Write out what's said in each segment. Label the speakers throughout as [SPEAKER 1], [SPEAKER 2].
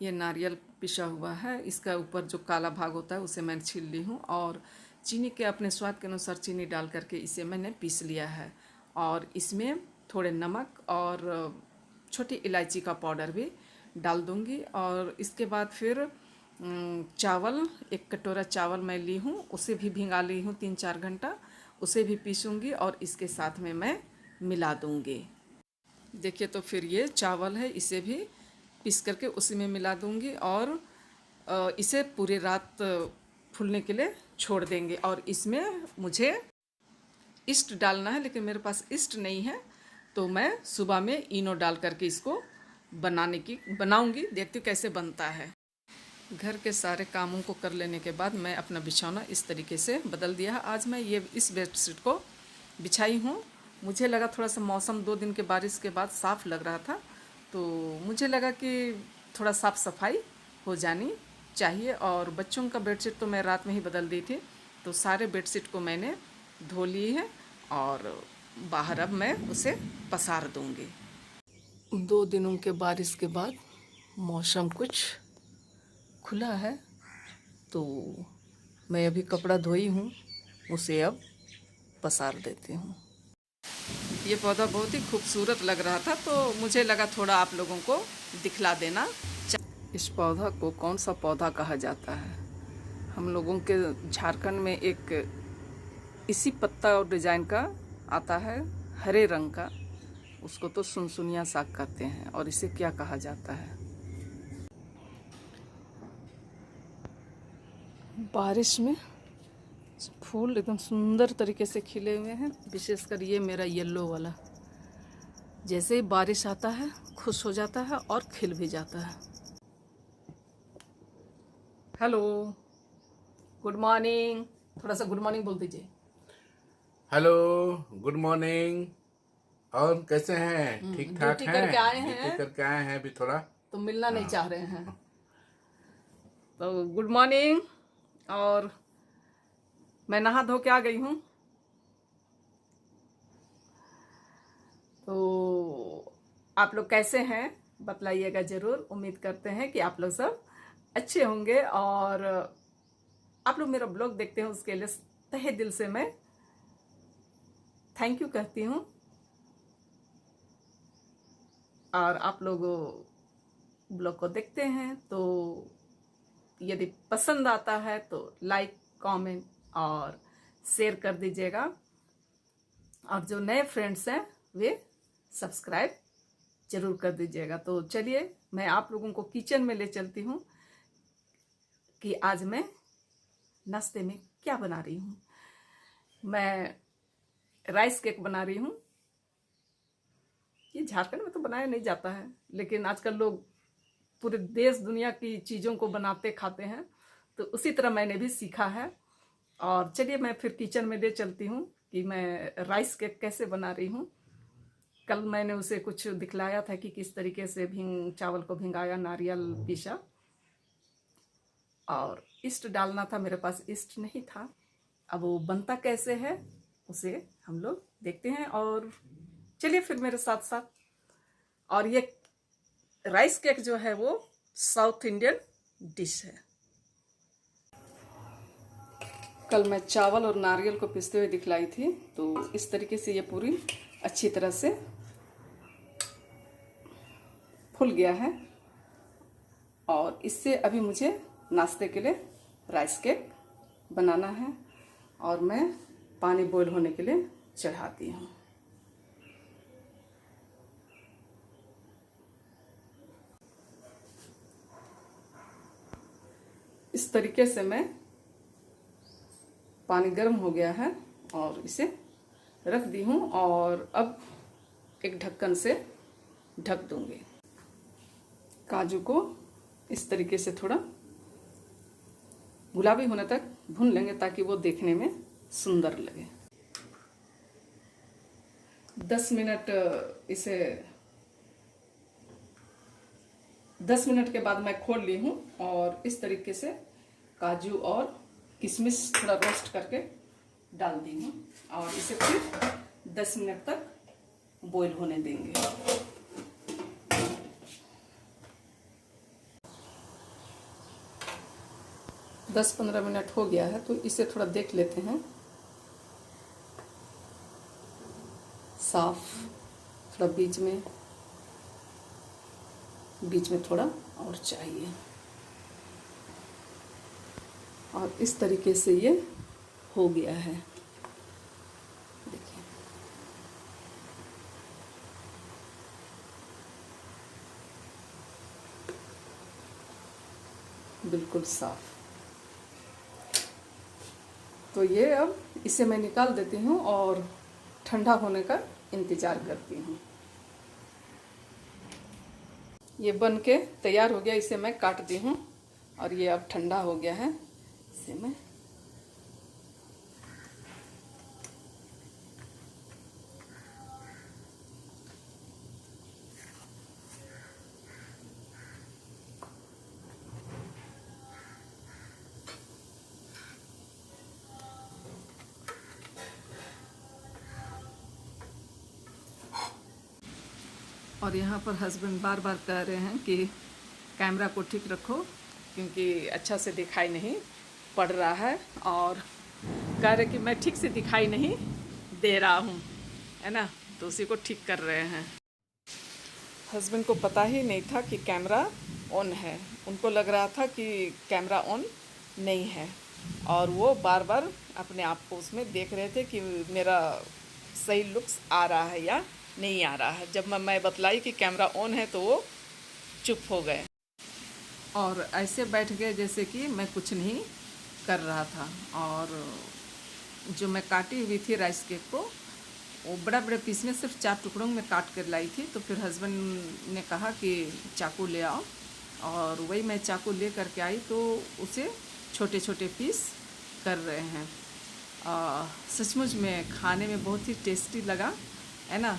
[SPEAKER 1] ये नारियल पिसा हुआ है, इसका ऊपर जो काला भाग होता है उसे मैंने छील ली हूँ और चीनी के अपने स्वाद के अनुसार चीनी डाल करके इसे मैंने पीस लिया है। और इसमें थोड़े नमक और छोटी इलायची का पाउडर भी डाल दूँगी। और इसके बाद फिर चावल, 1 कटोरा चावल मैं ली हूँ, उसे भी भिंगा ली हूँ 3-4 घंटा, उसे भी पीसूँगी और इसके साथ में मैं मिला दूँगी। देखिए तो फिर ये चावल है, इसे भी पीस करके उसी में मिला दूँगी और इसे पूरी रात फूलने के लिए छोड़ देंगे। और इसमें मुझे ईस्ट डालना है, लेकिन मेरे पास ईस्ट नहीं है, तो मैं सुबह में इनो डाल करके इसको बनाऊंगी। देखती हूँ कैसे बनता है। घर के सारे कामों को कर लेने के बाद मैं अपना बिछौना इस तरीके से बदल दिया है। आज मैं ये इस बेडशीट को बिछाई हूँ। मुझे लगा थोड़ा सा मौसम 2 दिन के बारिश के बाद साफ़ लग रहा था, तो मुझे लगा कि थोड़ा साफ़ सफाई हो जानी चाहिए। और बच्चों का बेडशीट तो मैं रात में ही बदल दी थी, तो सारे बेडशीट को मैंने धो ली है और बाहर अब मैं उसे पसार दूँगी। 2 दिनों के बारिश के बाद मौसम कुछ खुला है, तो मैं अभी कपड़ा धोई हूँ, उसे अब पसार देती हूँ। ये पौधा बहुत ही खूबसूरत लग रहा था, तो मुझे लगा थोड़ा आप लोगों को दिखला देना। इस पौधा को कौन सा पौधा कहा जाता है? हम लोगों के झारखंड में एक इसी पत्ता और डिजाइन का आता है, हरे रंग का, उसको तो सुनसुनिया साग कहते हैं। और इसे क्या कहा जाता है? बारिश में फूल एकदम सुंदर तरीके से खिले हुए हैं, विशेषकर ये मेरा येलो वाला। जैसे ही बारिश आता है खुश हो जाता है और खिल भी जाता है। Hello, good morning. थोड़ा सा गुड मॉर्निंग बोल दीजिए।
[SPEAKER 2] Hello, good morning. और कैसे हैं? ठीक ठाक
[SPEAKER 1] ड्यूटी
[SPEAKER 2] हैं?
[SPEAKER 1] करके आए हैं
[SPEAKER 2] ड्यूटी करके आए हैं अभी थोड़ा।
[SPEAKER 1] तो मिलना नहीं चाह रहे हैं, तो गुड मॉर्निंग। और मैं नहा धो के आ गई हूँ, तो आप लोग कैसे हैं बतलाइएगा ज़रूर। उम्मीद करते हैं कि आप लोग सब अच्छे होंगे और आप लोग मेरा ब्लॉग देखते हैं, उसके लिए तहे दिल से मैं थैंक यू कहती हूँ। और आप लोग ब्लॉग को देखते हैं तो यदि पसंद आता है तो लाइक, कमेंट और शेयर कर दीजिएगा। और जो नए फ्रेंड्स हैं वे सब्सक्राइब जरूर कर दीजिएगा। तो चलिए मैं आप लोगों को किचन में ले चलती हूँ कि आज मैं नाश्ते में क्या बना रही हूँ। मैं राइस केक बना रही हूँ। ये झारखंड में तो बनाया नहीं जाता है, लेकिन आजकल लोग पूरे देश दुनिया की चीज़ों को बनाते खाते हैं, तो उसी तरह मैंने भी सीखा है। और चलिए मैं फिर किचन में ले चलती हूँ कि मैं राइस केक कैसे बना रही हूँ। कल मैंने उसे कुछ दिखलाया था कि किस तरीके से चावल को भिंगाया, नारियल पीसा और ईस्ट डालना था, मेरे पास ईस्ट नहीं था। अब वो बनता कैसे है उसे हम लोग देखते हैं, और चलिए फिर मेरे साथ साथ। और ये राइस केक जो है वो साउथ इंडियन डिश है। कल मैं चावल और नारियल को पीसते हुए दिखलाई थी, तो इस तरीके से ये पूरी अच्छी तरह से फूल गया है। और इससे अभी मुझे नाश्ते के लिए राइस केक बनाना है और मैं पानी बॉईल होने के लिए चढ़ाती हूँ। इस तरीके से मैं पानी गर्म हो गया है और इसे रख दी हूँ और अब एक ढक्कन से ढक दूंगी। काजू को इस तरीके से थोड़ा गुलाबी होने तक भून लेंगे ताकि वो देखने में सुंदर लगे। 10 मिनट के बाद मैं खोल ली हूँ और इस तरीके से काजू और किशमिश थोड़ा रोस्ट करके डाल दी हूँ और इसे फिर 10 मिनट तक बॉईल होने देंगे। 10-15 मिनट हो गया है, तो इसे थोड़ा देख लेते हैं। साफ, थोड़ा बीच में थोड़ा और चाहिए। और इस तरीके से ये हो गया है, देखिए। बिल्कुल साफ। तो ये अब इसे मैं निकाल देती हूँ और ठंडा होने का इंतज़ार करती हूँ। ये बन के तैयार हो गया, इसे मैं काट दी हूँ और ये अब ठंडा हो गया है। इसे मैं और यहाँ पर हस्बैंड बार बार कह रहे हैं कि कैमरा को ठीक रखो, क्योंकि अच्छा से दिखाई नहीं पड़ रहा है, और कह रहे कि मैं ठीक से दिखाई नहीं दे रहा हूँ, है ना। तो उसी को ठीक कर रहे हैं। हस्बैंड को पता ही नहीं था कि कैमरा ऑन है, उनको लग रहा था कि कैमरा ऑन नहीं है, और वो बार बार अपने आप को उसमें देख रहे थे कि मेरा सही लुक्स आ रहा है या नहीं आ रहा है। जब मैं बतलाई कि कैमरा ऑन है तो वो चुप हो गए और ऐसे बैठ गए जैसे कि मैं कुछ नहीं कर रहा था। और जो मैं काटी हुई थी राइस केक को, वो बड़ा बड़े पीस में सिर्फ 4 टुकड़ों में काट कर लाई थी। तो फिर हस्बैंड ने कहा कि चाकू ले आओ, और वही मैं चाकू ले करके आई, तो उसे छोटे छोटे पीस कर रहे हैं। सचमुच में खाने में बहुत ही टेस्टी लगा, है ना।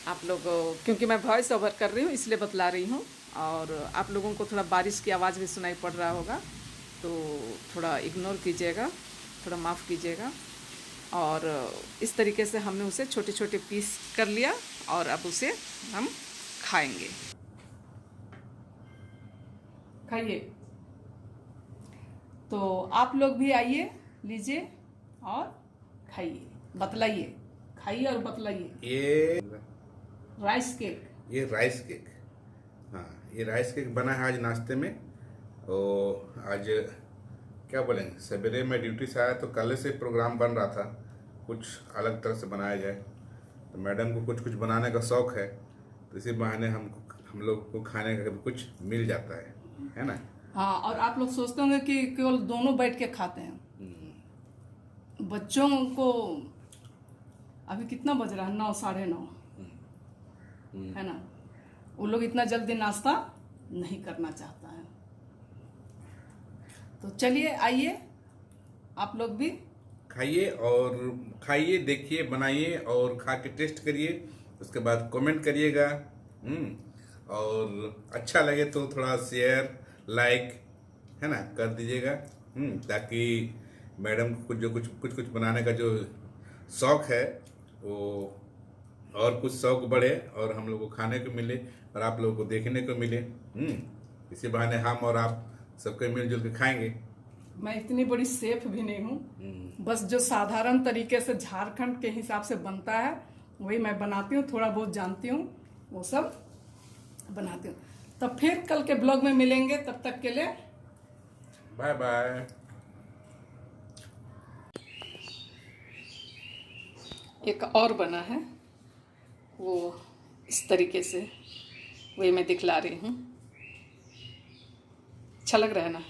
[SPEAKER 1] आप लोग, क्योंकि मैं वॉइस ओवर कर रही हूँ इसलिए बतला रही हूँ, और आप लोगों को थोड़ा बारिश की आवाज़ भी सुनाई पड़ रहा होगा, तो थोड़ा इग्नोर कीजिएगा, थोड़ा माफ़ कीजिएगा। और इस तरीके से हमने उसे छोटे छोटे पीस कर लिया, और अब उसे हम खाएंगे। खाइए। तो आप लोग भी आइए, लीजिए और खाइए, बतलाइए, खाइए और बतलाइए।
[SPEAKER 2] ये
[SPEAKER 1] राइस केक,
[SPEAKER 2] ये राइस केक, हाँ ये राइस केक बना है आज नाश्ते में। और आज क्या बोलेंगे, सवेरे में ड्यूटी से आया तो कल से प्रोग्राम बन रहा था कुछ अलग तरह से बनाया जाए। तो मैडम को कुछ कुछ बनाने का शौक है, तो इसी बहाने हम लोग को खाने का कभी कुछ मिल जाता है ना।
[SPEAKER 1] हाँ। और आप लोग सोचते होंगे कि केवल दोनों बैठ के खाते हैं। बच्चों को अभी कितना बज रहा है, 9, 9:30, है ना। वो लोग इतना जल्दी नाश्ता नहीं करना चाहता है। तो चलिए आइए, आप लोग भी
[SPEAKER 2] खाइए, और खाइए, देखिए, बनाइए और खा के टेस्ट करिए, उसके बाद कमेंट करिएगा। और अच्छा लगे तो थोड़ा शेयर लाइक, है ना, कर दीजिएगा, ताकि मैडम को कुछ कुछ बनाने का जो शौक है वो और कुछ शौक बढ़े, और हम लोग को खाने को मिले और आप लोगों को देखने को मिले। इसी बहाने हम और आप सबके मिलजुल के खाएंगे।
[SPEAKER 1] मैं इतनी बड़ी शेफ भी नहीं हूँ, बस जो साधारण तरीके से झारखंड के हिसाब से बनता है वही मैं बनाती हूँ, थोड़ा बहुत जानती हूँ, वो सब बनाती हूँ। तब फिर कल के ब्लॉग में मिलेंगे, तब तक के लिए
[SPEAKER 2] बाय बाय।
[SPEAKER 1] एक और बना है, वो इस तरीके से, वही मैं दिखला रही हूँ। अच्छा लग रहा है ना।